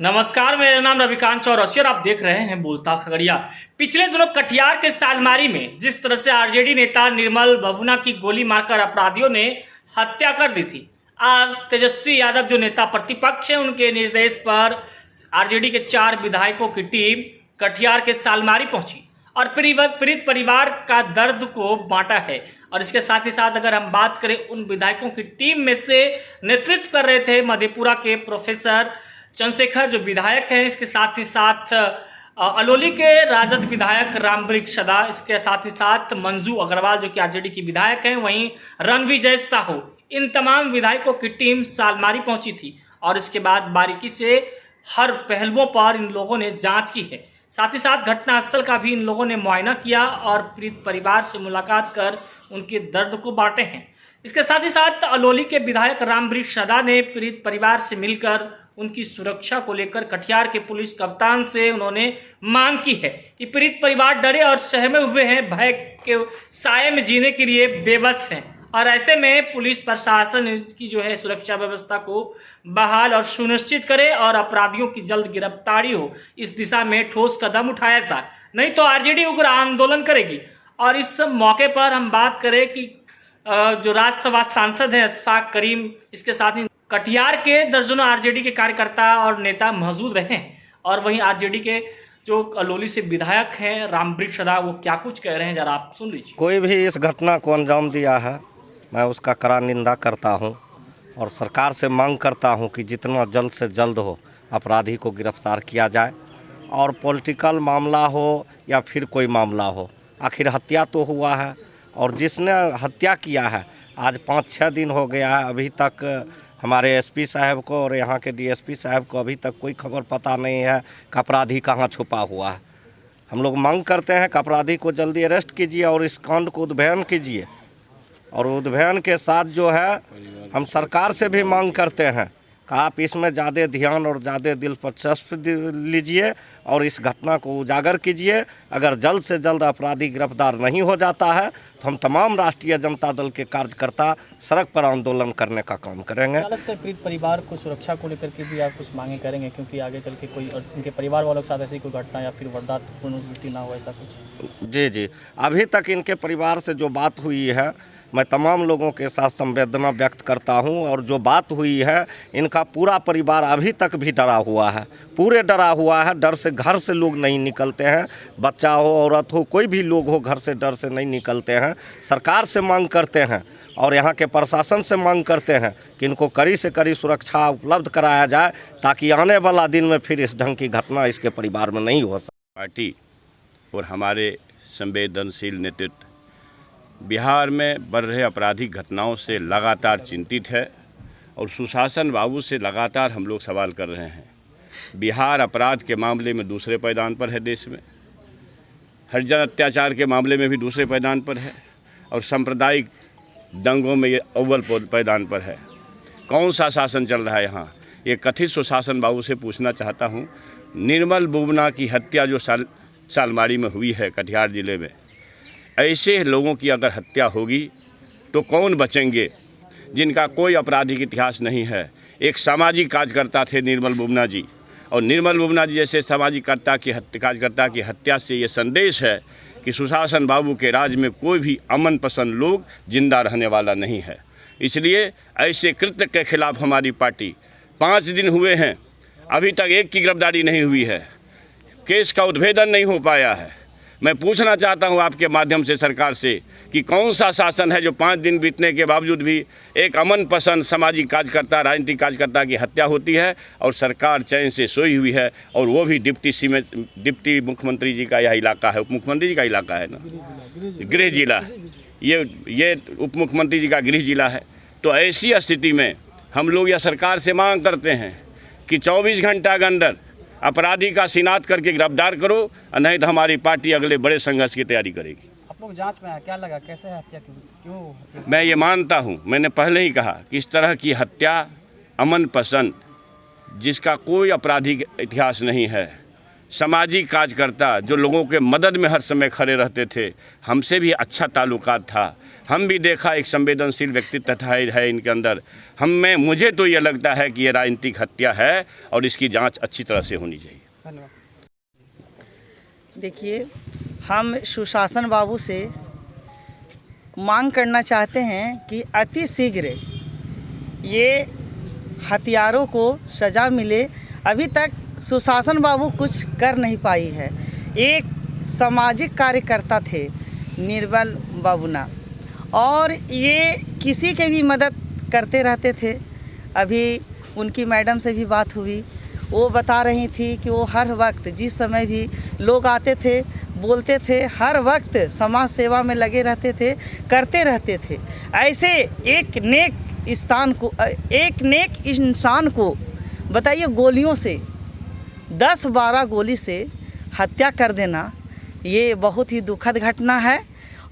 नमस्कार, मेरा नाम रविकांत चौरसिया और आप देख रहे हैं बोलता खगड़िया। पिछले दिनों कटिहार के सालमारी में जिस तरह से आरजेडी नेता निर्मल बबूना की गोली मारकर अपराधियों ने हत्या कर दी थी, आज तेजस्वी यादव जो नेता प्रतिपक्ष है उनके निर्देश पर आरजेडी के 4 विधायकों की टीम कटिहार के सालमारी पहुंची और पीड़ित परिवार का दर्द को बांटा है। और इसके साथ ही साथ अगर हम बात करें उन विधायकों की टीम में से नेतृत्व कर रहे थे मधेपुरा के प्रोफेसर चंद्रशेखर जो विधायक हैं, इसके साथ ही साथ अलौली के राजद विधायक रामवृक्ष सदा, इसके साथ ही साथ मंजू अग्रवाल जो कि आरजेडी की विधायक हैं, वहीं रणविजय साहू, इन तमाम विधायकों की टीम सालमारी पहुंची थी और इसके बाद बारीकी से हर पहलुओं पर इन लोगों ने जांच की है। साथ ही साथ घटनास्थल का भी इन लोगों ने मुआयना किया और पीड़ित परिवार से मुलाकात कर उनके दर्द को बांटे हैं। इसके साथ ही साथ अलौली के विधायक रामवृक्ष सदा ने पीड़ित परिवार से मिलकर उनकी सुरक्षा को लेकर कटिहार के पुलिस कप्तान से उन्होंने मांग की है कि पीड़ित परिवार डरे और सहमे हुए हैं, भय के साए में जीने के लिए बेबस हैं और ऐसे में पुलिस प्रशासन इसकी जो है सुरक्षा व्यवस्था को बहाल और सुनिश्चित करे और अपराधियों की जल्द गिरफ्तारी हो, इस दिशा में ठोस कदम उठाया जाए, नहीं तो आरजेडी उग्र आंदोलन करेगी। और इस मौके पर हम बात करें कि जो राज्यसभा सांसद हैं अशफाक करीम, इसके साथ ही कटिहार के दर्जनों आरजेडी के कार्यकर्ता और नेता मौजूद रहे और वहीं आरजेडी के जो अलौली से विधायक हैं रामवृक्ष सदा, वो क्या कुछ कह रहे हैं जरा आप सुन लीजिए। कोई भी इस घटना को अंजाम दिया है, मैं उसका कड़ा निंदा करता हूं और सरकार से मांग करता हूं कि जितना जल्द से जल्द हो अपराधी को गिरफ्तार किया जाए। और पॉलिटिकल मामला हो या फिर कोई मामला हो, आखिर हत्या तो हुआ है और जिसने हत्या किया है आज 5-6 दिन हो गया है, अभी तक हमारे एसपी साहब को और यहाँ के डीएसपी साहब को अभी तक कोई खबर पता नहीं है कि अपराधी कहाँ छुपा हुआ है। हम लोग मांग करते हैं कि अपराधी को जल्दी अरेस्ट कीजिए और इस कांड को उद्भयन कीजिए। और उद्भयन के साथ जो है हम सरकार से भी मांग करते हैं कि आप इसमें ज़्यादा ध्यान और ज़्यादा दिलचस्पी लीजिए और इस घटना को उजागर कीजिए। अगर जल्द से जल्द अपराधी गिरफ्तार नहीं हो जाता है तो हम तमाम राष्ट्रीय जनता दल के कार्यकर्ता सड़क पर आंदोलन करने का काम करेंगे। क्या लगता है पीड़ित परिवार को सुरक्षा को लेकर के भी आप कुछ मांगे करेंगे, क्योंकि आगे चल के कोई और उनके परिवार वालों के साथ ऐसी कोई घटना या फिर वारदात पुनरावृत्ति ना हो, ऐसा कुछ? जी, अभी तक इनके परिवार से जो बात हुई है, मैं तमाम लोगों के साथ संवेदना व्यक्त करता हूं और जो बात हुई है, इनका पूरा परिवार अभी तक भी डरा हुआ है, पूरे डरा हुआ है। डर से घर से लोग नहीं निकलते हैं, बच्चा हो औरत हो कोई भी लोग हो घर से डर से नहीं निकलते हैं। सरकार से मांग करते हैं और यहाँ के प्रशासन से मांग करते हैं कि इनको कड़ी से कड़ी सुरक्षा उपलब्ध कराया जाए ताकि आने वाला दिन में फिर इस ढंग की घटना इसके परिवार में नहीं हो सके। पार्टी और हमारे संवेदनशील नेतृत्व बिहार में बढ़ रहे आपराधिक घटनाओं से लगातार चिंतित है और सुशासन बाबू से लगातार हम लोग सवाल कर रहे हैं। बिहार अपराध के मामले में दूसरे पायदान पर है, देश में हरिजन अत्याचार के मामले में भी दूसरे पायदान पर है और सांप्रदायिक दंगों में ये अव्वल पायदान पर है। कौन सा शासन चल रहा है यहाँ? ये कथित सुशासन बाबू से पूछना चाहता हूँ। निर्मल बबूना की हत्या जो सालमारी में हुई है कटिहार जिले में, ऐसे लोगों की अगर हत्या होगी तो कौन बचेंगे जिनका कोई आपराधिक इतिहास नहीं है? एक सामाजिक कार्यकर्ता थे निर्मल बबूना जी, और निर्मल बबूना जी जैसे सामाजिक कार्यकर्ता की हत्या से ये संदेश है कि सुशासन बाबू के राज में कोई भी अमन पसंद लोग जिंदा रहने वाला नहीं है। इसलिए ऐसे कृत्य के खिलाफ हमारी पार्टी 5 दिन हुए हैं, अभी तक एक की गिरफ्तारी नहीं हुई है, केस का उद्भेदन नहीं हो पाया है। मैं पूछना चाहता हूं आपके माध्यम से सरकार से कि कौन सा शासन है जो 5 दिन बीतने के बावजूद भी एक अमन पसंद सामाजिक कार्यकर्ता, राजनीतिक कार्यकर्ता की हत्या होती है और सरकार चैन से सोई हुई है, और वो भी डिप्टी मुख्यमंत्री जी का यह इलाका है, उप मुख्यमंत्री जी का इलाका है ना, गृह जिला, ये उप मुख्यमंत्री जी का गृह जिला है। तो ऐसी स्थिति में हम लोग यह सरकार से मांग करते हैं कि 24 घंटा के अंदर अपराधी का शिनाख्त करके गिरफ्तार करो, नहीं तो हमारी पार्टी अगले बड़े संघर्ष की तैयारी करेगी। आप लोग जांच में क्या लगा, कैसे हत्या क्यों? मैं ये मानता हूँ, मैंने पहले ही कहा कि इस तरह की हत्या अमन पसंद जिसका कोई आपराधिक इतिहास नहीं है, सामाजिक कार्यकर्ता जो लोगों के मदद में हर समय खड़े रहते थे, हमसे भी अच्छा ताल्लुकात था। हम भी देखा एक संवेदनशील व्यक्तित्व है इनके अंदर। मुझे तो ये लगता है कि ये राजनीतिक हत्या है और इसकी जांच अच्छी तरह से होनी चाहिए। धन्यवाद। देखिए, हम सुशासन बाबू से मांग करना चाहते हैं कि अति शीघ्र ये हत्यारों को सज़ा मिले। अभी तक सुशासन बाबू कुछ कर नहीं पाई है। एक सामाजिक कार्यकर्ता थे निर्मल बबुना, और ये किसी के भी मदद करते रहते थे। अभी उनकी मैडम से भी बात हुई, वो बता रही थी कि वो हर वक्त जिस समय भी लोग आते थे बोलते थे, हर वक्त समाज सेवा में लगे रहते थे, करते रहते थे। ऐसे एक नेक इंसान को बताइए गोलियों से 10-12 गोली से हत्या कर देना, ये बहुत ही दुखद घटना है।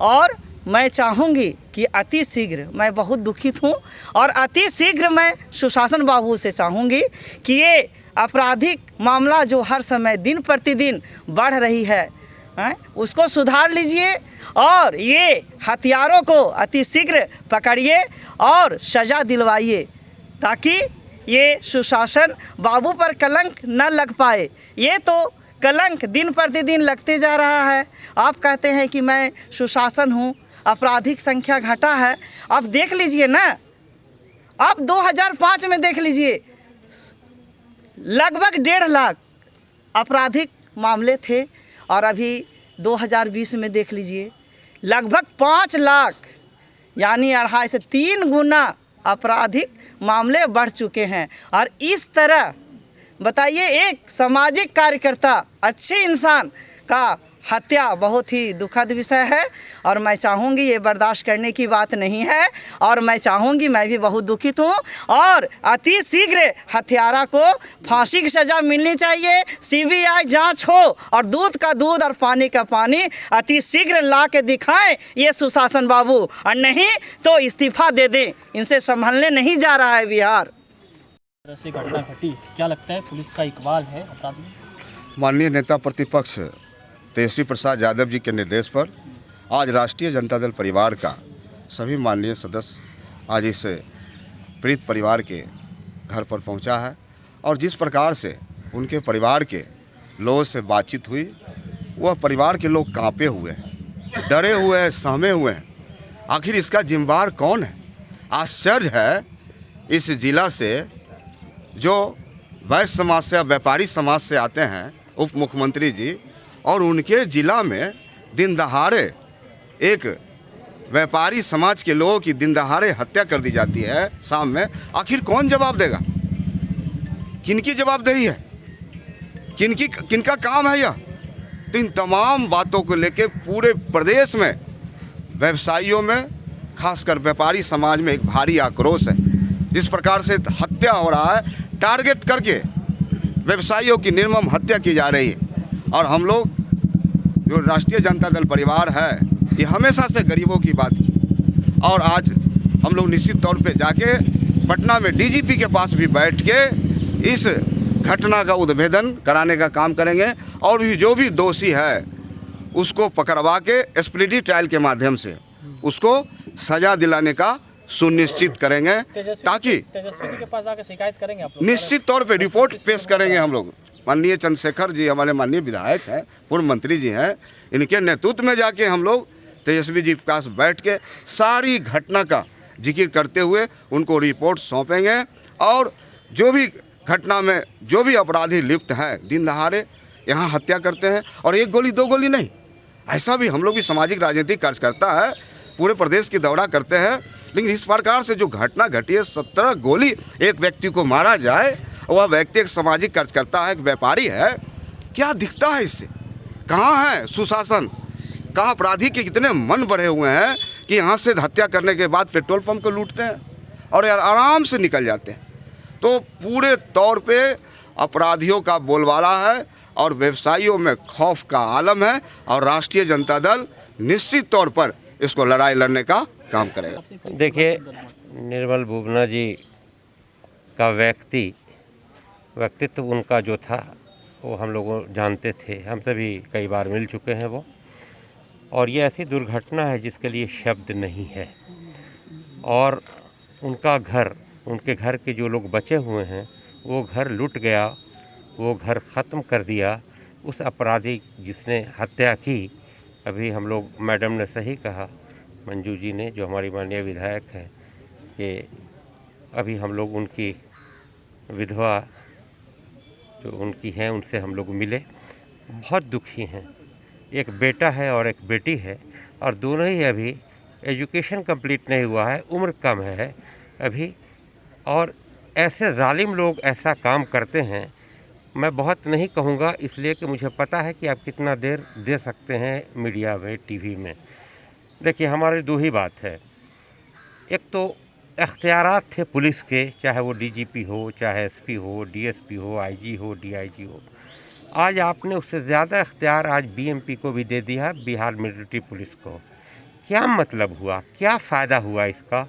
और मैं चाहूँगी कि अति शीघ्र, मैं बहुत दुखित हूँ और अति शीघ्र मैं सुशासन बाबू से चाहूँगी कि ये आपराधिक मामला जो हर समय दिन प्रतिदिन बढ़ रही है, उसको सुधार लीजिए और ये हथियारों को अति शीघ्र पकड़िए और सज़ा दिलवाइए, ताकि ये सुशासन बाबू पर कलंक न लग पाए। ये तो कलंक दिन प्रतिदिन लगते जा रहा है। आप कहते हैं कि मैं सुशासन हूँ, आपराधिक संख्या घटा है। आप देख लीजिए ना, आप 2005 में देख लीजिए, लगभग 1.5 लाख आपराधिक मामले थे, और अभी 2020 में देख लीजिए लगभग 5 लाख, यानी 2.5 से 3 गुना आपराधिक मामले बढ़ चुके हैं। और इस तरह बताइए, एक सामाजिक कार्यकर्ता, अच्छे इंसान का हत्या बहुत ही दुखद विषय है, और मैं चाहूँगी ये बर्दाश्त करने की बात नहीं है। और मैं चाहूँगी, मैं भी बहुत दुखित हूँ, और अति शीघ्र हत्यारा को फांसी की सज़ा मिलनी चाहिए, CBI जांच हो, और दूध का दूध और पानी का पानी अति शीघ्र ला के दिखाएं ये सुशासन बाबू, और नहीं तो इस्तीफा दे दें। इनसे संभलने नहीं जा रहा है बिहार। ऐसी घटना घटी, क्या लगता है पुलिस का इकबाल है अपराधी? माननीय नेता प्रतिपक्ष तेजस्वी प्रसाद यादव जी के निर्देश पर आज राष्ट्रीय जनता दल परिवार का सभी माननीय सदस्य आज इस पीड़ित परिवार के घर पर पहुंचा है, और जिस प्रकार से उनके परिवार के लोगों से बातचीत हुई, वह परिवार के लोग कांपे हुए हैं, डरे हुए हैं, सहमे हुए हैं। आखिर इसका जिम्मेदार कौन है? आश्चर्य है इस जिला से जो वैश्य समाज से, व्यापारी समाज से आते हैं उप मुख्यमंत्री जी, और उनके ज़िला में दिन दहाड़े एक व्यापारी समाज के लोगों की दिन दहाड़े हत्या कर दी जाती है शाम में। आखिर कौन जवाब देगा? किनकी जवाबदेही है? किनका काम है यह? तो इन तमाम बातों को लेकर पूरे प्रदेश में व्यवसायियों में, खासकर व्यापारी समाज में एक भारी आक्रोश है। जिस प्रकार से हत्या हो रहा है, टारगेट करके व्यवसायियों की निर्मम हत्या की जा रही है। और हम लोग जो राष्ट्रीय जनता दल परिवार है, ये हमेशा से गरीबों की बात की, और आज हम लोग निश्चित तौर पे जाके पटना में DGP के पास भी बैठ के इस घटना का उद्भेदन कराने का काम करेंगे, और भी जो भी दोषी है उसको पकड़वा के एक्सपीडिट ट्रायल के माध्यम से उसको सज़ा दिलाने का सुनिश्चित करेंगे, ताकि तेजस्वी के पास जाकर शिकायत करेंगे आप लोग? निश्चित तौर पे रिपोर्ट पेश करेंगे हम लोग। माननीय चंद्रशेखर जी हमारे माननीय विधायक हैं, पूर्व मंत्री जी हैं, इनके नेतृत्व में जाके हम लोग तेजस्वी जी के पास बैठ के सारी घटना का जिक्र करते हुए उनको रिपोर्ट सौंपेंगे, और जो भी घटना में जो भी अपराधी लिप्त हैं, दिन दहाड़े यहाँ हत्या करते हैं, और 1 गोली 2 गोली नहीं, ऐसा भी हम लोग भी सामाजिक राजनीतिक कार्यकर्ता है, पूरे प्रदेश की दौरा करते हैं। लेकिन इस प्रकार से जो घटना घटी है, 17 गोली एक व्यक्ति को मारा जाए, वह व्यक्ति एक सामाजिक कार्यकर्ता है, एक व्यापारी है, क्या दिखता है इससे? कहाँ है सुशासन? कहाँ अपराधी के कितने मन बढ़े हुए हैं कि यहाँ से हत्या करने के बाद पेट्रोल पंप को लूटते हैं और आराम से निकल जाते हैं। तो पूरे तौर पे अपराधियों का बोलबाला है और व्यवसायियों में खौफ का आलम है, और राष्ट्रीय जनता दल निश्चित तौर पर इसको लड़ाई लड़ने का काम करेगा। देखिए, निर्मल बबुना जी का व्यक्तित्व उनका जो था वो हम लोग जानते थे, हम सभी कई बार मिल चुके हैं वो। और ये ऐसी दुर्घटना है जिसके लिए शब्द नहीं है। और उनका घर, उनके घर के जो लोग बचे हुए हैं, वो घर लूट गया, वो घर ख़त्म कर दिया उस अपराधी जिसने हत्या की। अभी हम लोग, मैडम ने सही कहा, मंजू जी ने, जो हमारी माननीय विधायक हैं, कि अभी हम लोग उनकी विधवा जो उनकी हैं उनसे हम लोग मिले, बहुत दुखी हैं। एक बेटा है और एक बेटी है, और दोनों ही अभी एजुकेशन कंप्लीट नहीं हुआ है, उम्र कम है अभी। और ऐसे जालिम लोग ऐसा काम करते हैं, मैं बहुत नहीं कहूँगा इसलिए कि मुझे पता है कि आप कितना देर दे सकते हैं मीडिया में, टीवी में। देखिए, हमारी दो ही बात है। एक तो इख्तियारात थे पुलिस के, चाहे वो डीजीपी हो, चाहे एसपी हो, डीएसपी हो, आईजी हो, डीआईजी हो। आज आपने उससे ज़्यादा इख्तियार आज बीएमपी को भी दे दिया, बिहार मिलिट्री पुलिस को। क्या मतलब हुआ, क्या फ़ायदा हुआ इसका?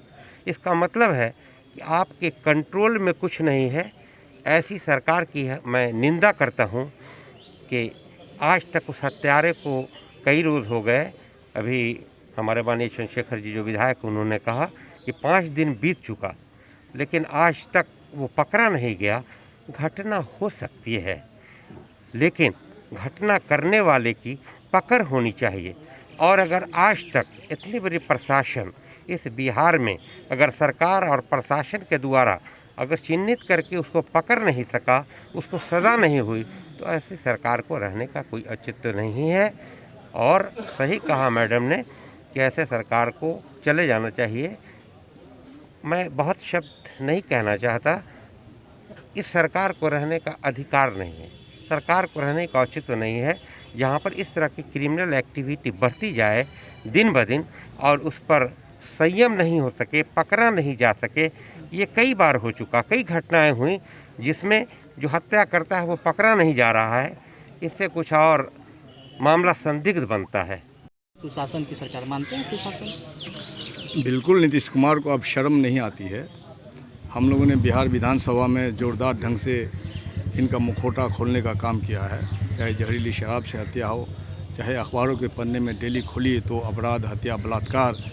इसका मतलब है कि आपके कंट्रोल में कुछ नहीं है। ऐसी सरकार की है मैं निंदा करता हूँ कि आज तक उस हत्यारे को कई रोज़ हो गए। अभी हमारे माननीय चंद्रशेखर जी जो विधायक, उन्होंने कहा कि 5 दिन बीत चुका, लेकिन आज तक वो पकड़ा नहीं गया। घटना हो सकती है, लेकिन घटना करने वाले की पकड़ होनी चाहिए। और अगर आज तक इतनी बड़ी प्रशासन इस बिहार में, अगर सरकार और प्रशासन के द्वारा अगर चिन्हित करके उसको पकड़ नहीं सका, उसको सज़ा नहीं हुई, तो ऐसी सरकार को रहने का कोई औचित्य नहीं है। और सही कहा मैडम ने कि ऐसे सरकार को चले जाना चाहिए। मैं बहुत शब्द नहीं कहना चाहता, इस सरकार को रहने का अधिकार नहीं है, सरकार को रहने का औचित्य नहीं है। जहाँ पर इस तरह की क्रिमिनल एक्टिविटी बढ़ती जाए दिन ब दिन और उस पर संयम नहीं हो सके, पकड़ा नहीं जा सके। ये कई बार हो चुका, कई घटनाएं हुई जिसमें जो हत्या करता है वो पकड़ा नहीं जा रहा है। इससे कुछ और मामला संदिग्ध बनता है। सुशासन की सरकार मानते हैं? सुशासन बिल्कुल, नीतीश कुमार को अब शर्म नहीं आती है। हम लोगों ने बिहार विधानसभा में जोरदार ढंग से इनका मुखौटा खोलने का काम किया है। चाहे जहरीली शराब से हत्या हो, चाहे अखबारों के पन्ने में डेली खुली तो अपराध, हत्या, बलात्कार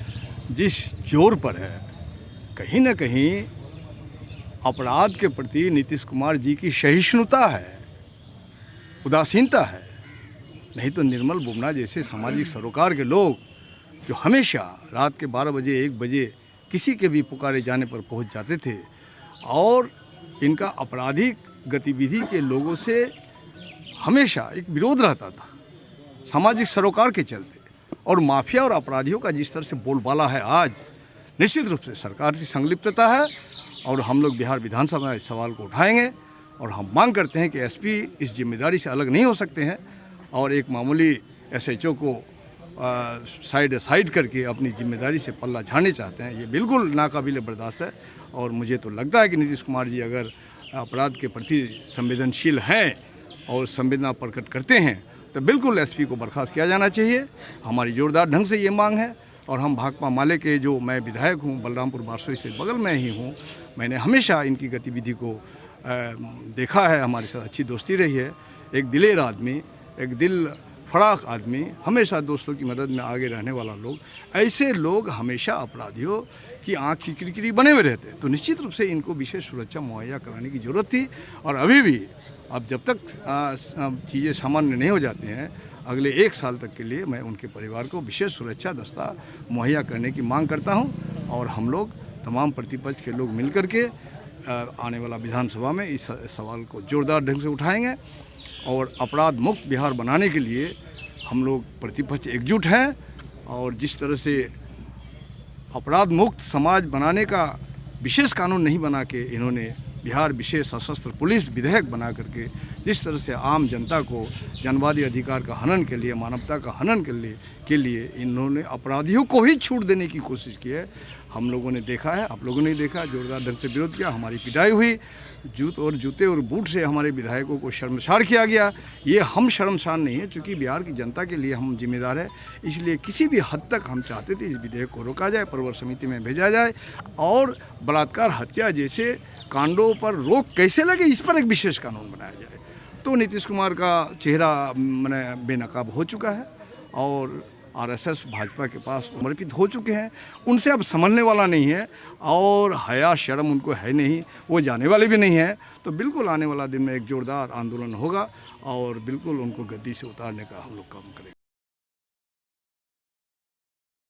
जिस जोर पर है, कहीं न कहीं अपराध के प्रति नीतीश कुमार जी की सहिष्णुता है, उदासीनता है। नहीं तो निर्मल बुबना जैसे सामाजिक सरोकार के लोग जो हमेशा रात के 12 बजे 1 बजे किसी के भी पुकारे जाने पर पहुंच जाते थे, और इनका आपराधिक गतिविधि के लोगों से हमेशा एक विरोध रहता था सामाजिक सरोकार के चलते। और माफिया और अपराधियों का जिस तरह से बोलबाला है आज, निश्चित रूप से सरकार की संलिप्तता है। और हम लोग बिहार विधानसभा में इस सवाल को उठाएंगे और हम मांग करते हैं कि एसपी इस जिम्मेदारी से अलग नहीं हो सकते हैं और एक मामूली एसएचओ को साइड करके अपनी जिम्मेदारी से पल्ला झाड़ने चाहते हैं। ये बिल्कुल नाकाबिले बर्दाश्त है। और मुझे तो लगता है कि नीतीश कुमार जी अगर अपराध के प्रति संवेदनशील हैं और संवेदना प्रकट करते हैं तो बिल्कुल एसपी को बर्खास्त किया जाना चाहिए। हमारी जोरदार ढंग से ये मांग है। और हम भाकपा माले के जो मैं विधायक हूँ, बलरामपुर बारसोई से बगल में ही हूँ, मैंने हमेशा इनकी गतिविधि को देखा है। हमारे साथ अच्छी दोस्ती रही है। एक दिलेर आदमी, एक दिल फड़ाक आदमी, हमेशा दोस्तों की मदद में आगे रहने वाला लोग, ऐसे लोग हमेशा अपराधियों की आँख की किरकिरी बने हुए रहते हैं। तो निश्चित रूप से इनको विशेष सुरक्षा मुहैया कराने की ज़रूरत थी। और अभी भी, अब जब तक चीज़ें सामान्य नहीं हो जाती हैं, अगले 1 साल तक के लिए मैं उनके परिवार को विशेष सुरक्षा दस्ता मुहैया करने की मांग करता हूं। और हम लोग तमाम प्रतिपक्ष के लोग मिलकर के आने वाला विधानसभा में इस सवाल को जोरदार ढंग से उठाएंगे। और अपराध मुक्त बिहार बनाने के लिए हम लोग प्रतिपक्ष एकजुट हैं। और जिस तरह से अपराध मुक्त समाज बनाने का विशेष कानून नहीं बना के इन्होंने बिहार विशेष सशस्त्र पुलिस विधेयक बना करके जिस तरह से आम जनता को जनवादी अधिकार का हनन के लिए, मानवता का हनन के लिए इन्होंने अपराधियों को ही छूट देने की कोशिश की है, हम लोगों ने देखा है, आप लोगों ने देखा, जोरदार ढंग से विरोध किया, हमारी पिटाई हुई, जूते और बूट से हमारे विधायकों को शर्मसार किया गया। ये हम शर्मसार नहीं है, चूँकि बिहार की जनता के लिए हम जिम्मेदार है। इसलिए किसी भी हद तक हम चाहते थे इस विधेयक को रोका जाए, प्रवर समिति में भेजा जाए और बलात्कार, हत्या जैसे कांडों पर रोक कैसे लगे, इस पर एक विशेष कानून बनाया जाए। तो नीतीश कुमार का चेहरा मैंने बेनकाब हो चुका है और आरएसएस भाजपा के पास समर्पित हो चुके हैं। उनसे अब संभलने वाला नहीं है और हया शर्म उनको है नहीं, वो जाने वाले भी नहीं है। तो बिल्कुल आने वाला दिन में एक जोरदार आंदोलन होगा और बिल्कुल उनको गद्दी से उतारने का हम लोग काम करेंगे।